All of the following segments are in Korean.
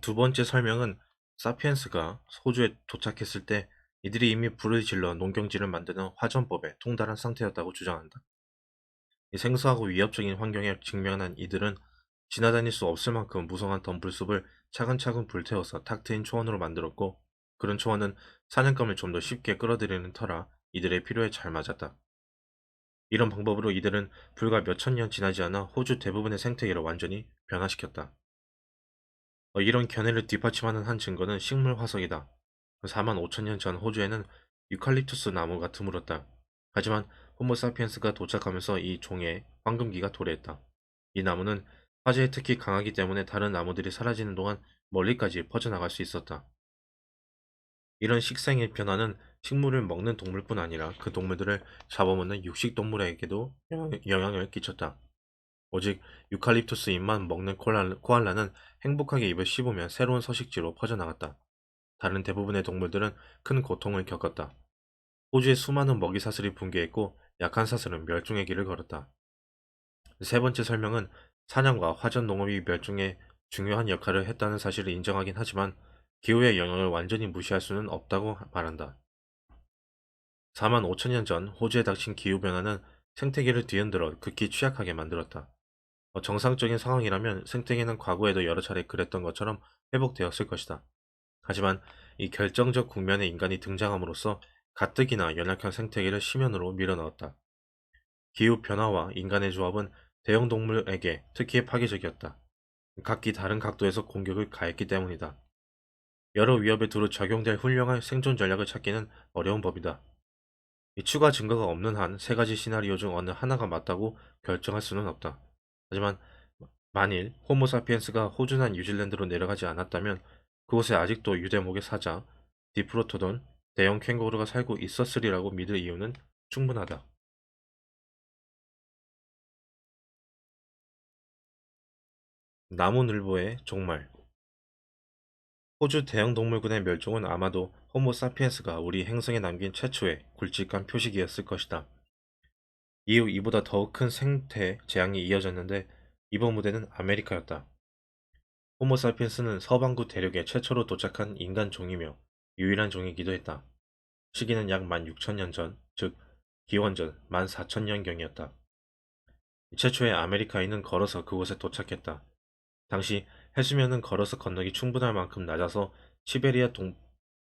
두 번째 설명은 사피엔스가 호주에 도착했을 때 이들이 이미 불을 질러 농경지를 만드는 화전법에 통달한 상태였다고 주장한다. 이 생소하고 위협적인 환경에 직면한 이들은 지나다닐 수 없을 만큼 무성한 덤불숲을 차근차근 불태워서 탁 트인 초원으로 만들었고, 그런 초원은 사냥감을 좀 더 쉽게 끌어들이는 터라 이들의 필요에 잘 맞았다. 이런 방법으로 이들은 불과 몇천 년 지나지 않아 호주 대부분의 생태계를 완전히 변화시켰다. 이런 견해를 뒷받침하는 한 증거는 식물 화석이다. 4만 5천 년 전 호주에는 유칼립투스 나무가 드물었다. 하지만 호모사피엔스가 도착하면서 이 종에 황금기가 도래했다. 이 나무는 화재에 특히 강하기 때문에 다른 나무들이 사라지는 동안 멀리까지 퍼져나갈 수 있었다. 이런 식생의 변화는 식물을 먹는 동물뿐 아니라 그 동물들을 잡아먹는 육식동물에게도 영향을 끼쳤다. 오직 유칼립투스 잎만 먹는 코알라는 행복하게 입을 씹으며 새로운 서식지로 퍼져나갔다. 다른 대부분의 동물들은 큰 고통을 겪었다. 호주의 수많은 먹이 사슬이 붕괴했고 약한 사슬은 멸종의 길을 걸었다. 세 번째 설명은 사냥과 화전 농업이 멸종에 중요한 역할을 했다는 사실을 인정하긴 하지만 기후의 영향을 완전히 무시할 수는 없다고 말한다. 4만 5천 년 전 호주에 닥친 기후변화는 생태계를 뒤흔들어 극히 취약하게 만들었다. 정상적인 상황이라면 생태계는 과거에도 여러 차례 그랬던 것처럼 회복되었을 것이다. 하지만 이 결정적 국면에 인간이 등장함으로써 가뜩이나 연약한 생태계를 심연으로 밀어넣었다. 기후 변화와 인간의 조합은 대형 동물에게 특히 파괴적이었다. 각기 다른 각도에서 공격을 가했기 때문이다. 여러 위협에 두루 적용될 훌륭한 생존 전략을 찾기는 어려운 법이다. 이 추가 증거가 없는 한 세 가지 시나리오 중 어느 하나가 맞다고 결정할 수는 없다. 하지만 만일 호모사피엔스가 호주나 뉴질랜드로 내려가지 않았다면 그곳에 아직도 유대목의 사자, 디프로토돈, 대형 캥거루가 살고 있었으리라고 믿을 이유는 충분하다. 나무늘보의 종말. 호주 대형동물군의 멸종은 아마도 호모사피엔스가 우리 행성에 남긴 최초의 굵직한 표식이었을 것이다. 이후 이보다 더욱 큰 생태 재앙이 이어졌는데 이번 무대는 아메리카였다. 호모사피엔스는 서반구 대륙에 최초로 도착한 인간 종이며 유일한 종이기도 했다. 시기는 약 16,000년 전, 즉 기원전 14,000년경이었다. 최초의 아메리카인은 걸어서 그곳에 도착했다. 당시 해수면은 걸어서 건너기 충분할 만큼 낮아서 시베리아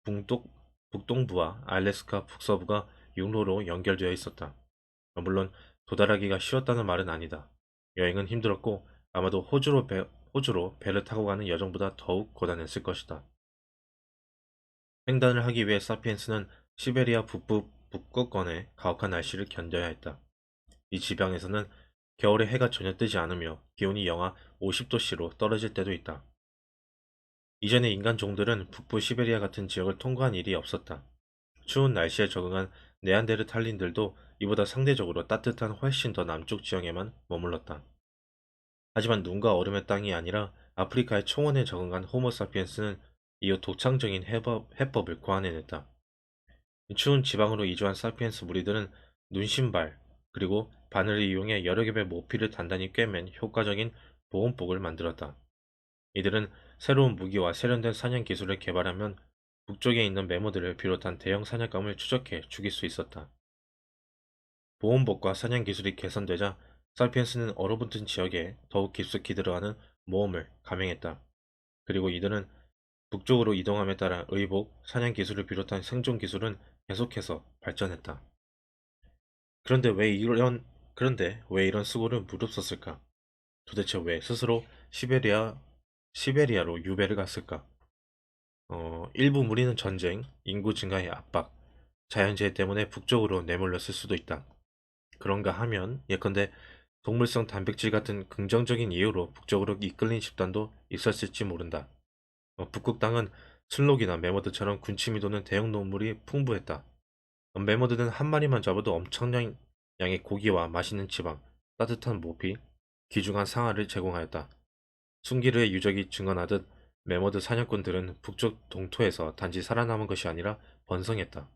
북동, 북동부와 알래스카 북서부가 육로로 연결되어 있었다. 물론 도달하기가 쉬웠다는 말은 아니다. 여행은 힘들었고 아마도 호주로 배를 타고 가는 여정보다 더욱 고단했을 것이다. 횡단을 하기 위해 사피엔스는 시베리아 북부 북극권의 가혹한 날씨를 견뎌야 했다. 이 지방에서는 겨울에 해가 전혀 뜨지 않으며 기온이 영하 50도씨로 떨어질 때도 있다. 이전에 인간 종들은 북부 시베리아 같은 지역을 통과한 일이 없었다. 추운 날씨에 적응한 네안데르탈린들도 이보다 상대적으로 따뜻한 훨씬 더 남쪽 지역에만 머물렀다. 하지만 눈과 얼음의 땅이 아니라 아프리카의 초원에 적응한 호모사피엔스는 이후 독창적인 해법을 고안해냈다. 추운 지방으로 이주한 사피엔스 무리들은 눈신발, 그리고 바늘을 이용해 여러 겹의 모피를 단단히 꿰맨 효과적인 보온복을 만들었다. 이들은 새로운 무기와 세련된 사냥 기술을 개발하면 북쪽에 있는 메모들을 비롯한 대형 사냥감을 추적해 죽일 수 있었다. 보온복과 사냥 기술이 개선되자 사피엔스는 얼어붙은 지역에 더욱 깊숙이 들어가는 모험을 감행했다. 그리고 이들은 북쪽으로 이동함에 따라 의복, 사냥 기술을 비롯한 생존 기술은 계속해서 발전했다. 그런데 왜 이런 그런데 왜 이런 수고를 무릅썼을까? 도대체 왜 스스로 시베리아로 유배를 갔을까? 일부 무리는 전쟁, 인구 증가의 압박, 자연재해 때문에 북쪽으로 내몰렸을 수도 있다. 그런가 하면 예컨대 동물성 단백질 같은 긍정적인 이유로 북쪽으로 이끌린 집단도 있었을지 모른다. 북극 땅은 슬록이나 매머드처럼 군침이 도는 대형 동물이 풍부했다. 매머드는 한 마리만 잡아도 엄청난 양의 고기와 맛있는 지방, 따뜻한 모피, 귀중한 상아를 제공하였다. 순기르의 유적이 증언하듯 매머드 사냥꾼들은 북쪽 동토에서 단지 살아남은 것이 아니라 번성했다.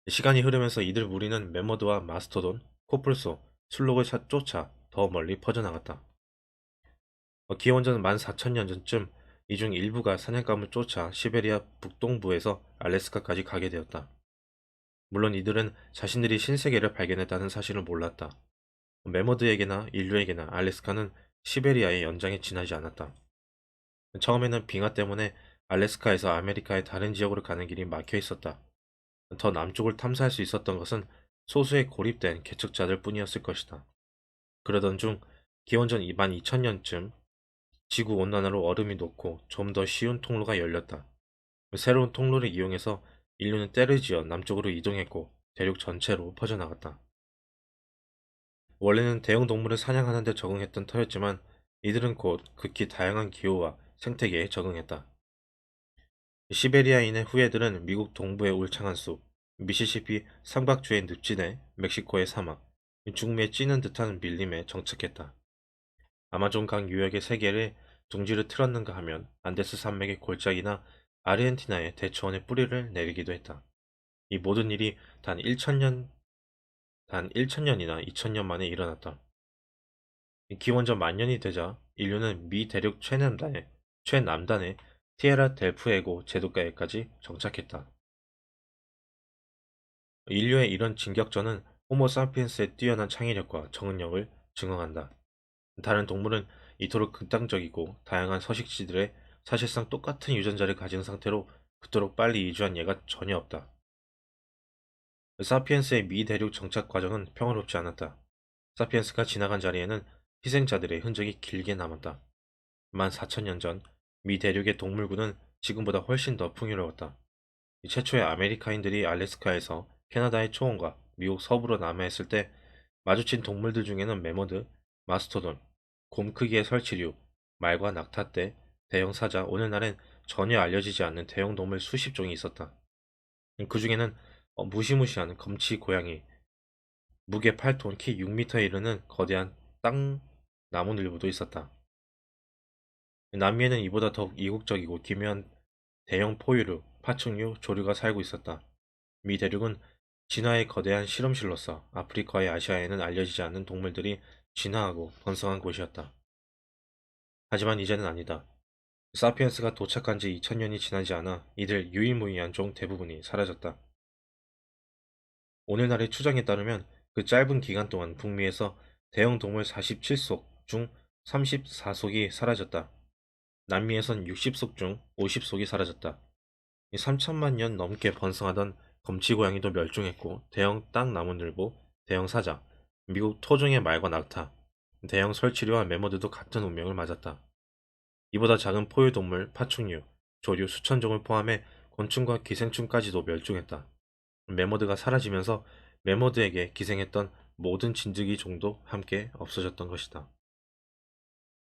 시간이 흐르면서 이들 무리는 매머드와 마스터돈, 코뿔소, 슬록을 쫓아 더 멀리 퍼져나갔다. 기원전 14,000년 전쯤 이 중 일부가 사냥감을 쫓아 시베리아 북동부에서 알래스카까지 가게 되었다. 물론 이들은 자신들이 신세계를 발견했다는 사실을 몰랐다. 메머드에게나 인류에게나 알래스카는 시베리아의 연장에 지나지 않았다. 처음에는 빙하 때문에 알래스카에서 아메리카의 다른 지역으로 가는 길이 막혀 있었다. 더 남쪽을 탐사할 수 있었던 것은 소수의 고립된 개척자들 뿐이었을 것이다. 그러던 중 기원전 22,000년쯤 지구 온난화로 얼음이 녹고 좀 더 쉬운 통로가 열렸다. 새로운 통로를 이용해서 인류는 때를 지어 남쪽으로 이동했고 대륙 전체로 퍼져나갔다. 원래는 대형 동물을 사냥하는 데 적응했던 터였지만 이들은 곧 극히 다양한 기후와 생태계에 적응했다. 시베리아인의 후예들은 미국 동부의 울창한 숲, 미시시피 삼각주의 늪지대, 멕시코의 사막, 중미에 찌는 듯한 밀림에 정착했다. 아마존강 유역의 세계를 둥지를 틀었는가 하면 안데스 산맥의 골짜기나 아르헨티나의 대초원에 뿌리를 내리기도 했다. 이 모든 일이 단 1000년이나 2000년 만에 일어났다. 기원전 만년이 되자 인류는 미 대륙 최남단의 티에라 델 푸에고 제도가에까지 정착했다. 인류의 이런 진격전은 호모 사피엔스의 뛰어난 창의력과 적응력을 증언한다. 다른 동물은 이토록 극단적이고 다양한 서식지들의 사실상 똑같은 유전자를 가진 상태로 그토록 빨리 이주한 예가 전혀 없다. 사피엔스의 미 대륙 정착 과정은 평화롭지 않았다. 사피엔스가 지나간 자리에는 희생자들의 흔적이 길게 남았다. 14,000년 전 미 대륙의 동물군은 지금보다 훨씬 더 풍요로웠다. 최초의 아메리카인들이 알래스카에서 캐나다의 초원과 미국 서부로 남하했을 때 마주친 동물들 중에는 매머드, 마스토돈, 곰 크기의 설치류, 말과 낙타떼, 대형 사자, 오늘날엔 전혀 알려지지 않는 대형 동물 수십 종이 있었다. 그 중에는 무시무시한 검치 고양이, 무게 8톤, 키 6m에 이르는 거대한 땅 나무늘보도 있었다. 남미에는 이보다 더욱 이국적이고 기묘한 대형 포유류, 파충류, 조류가 살고 있었다. 미 대륙은 진화의 거대한 실험실로서 아프리카와 아시아에는 알려지지 않는 동물들이 진화하고 번성한 곳이었다. 하지만 이제는 아니다. 사피엔스가 도착한 지 2000년이 지나지 않아 이들 유일무이한 종 대부분이 사라졌다. 오늘날의 추정에 따르면 그 짧은 기간 동안 북미에서 대형 동물 47속 중 34속이 사라졌다. 남미에선 60속 중 50속이 사라졌다. 3천만 년 넘게 번성하던 검치고양이도 멸종했고 대형 땅나무늘보, 대형 사자, 미국 토종의 말과 낙타, 대형 설치류와 매머드도 같은 운명을 맞았다. 이보다 작은 포유동물, 파충류, 조류 수천 종을 포함해 곤충과 기생충까지도 멸종했다. 매머드가 사라지면서 매머드에게 기생했던 모든 진드기 종도 함께 없어졌던 것이다.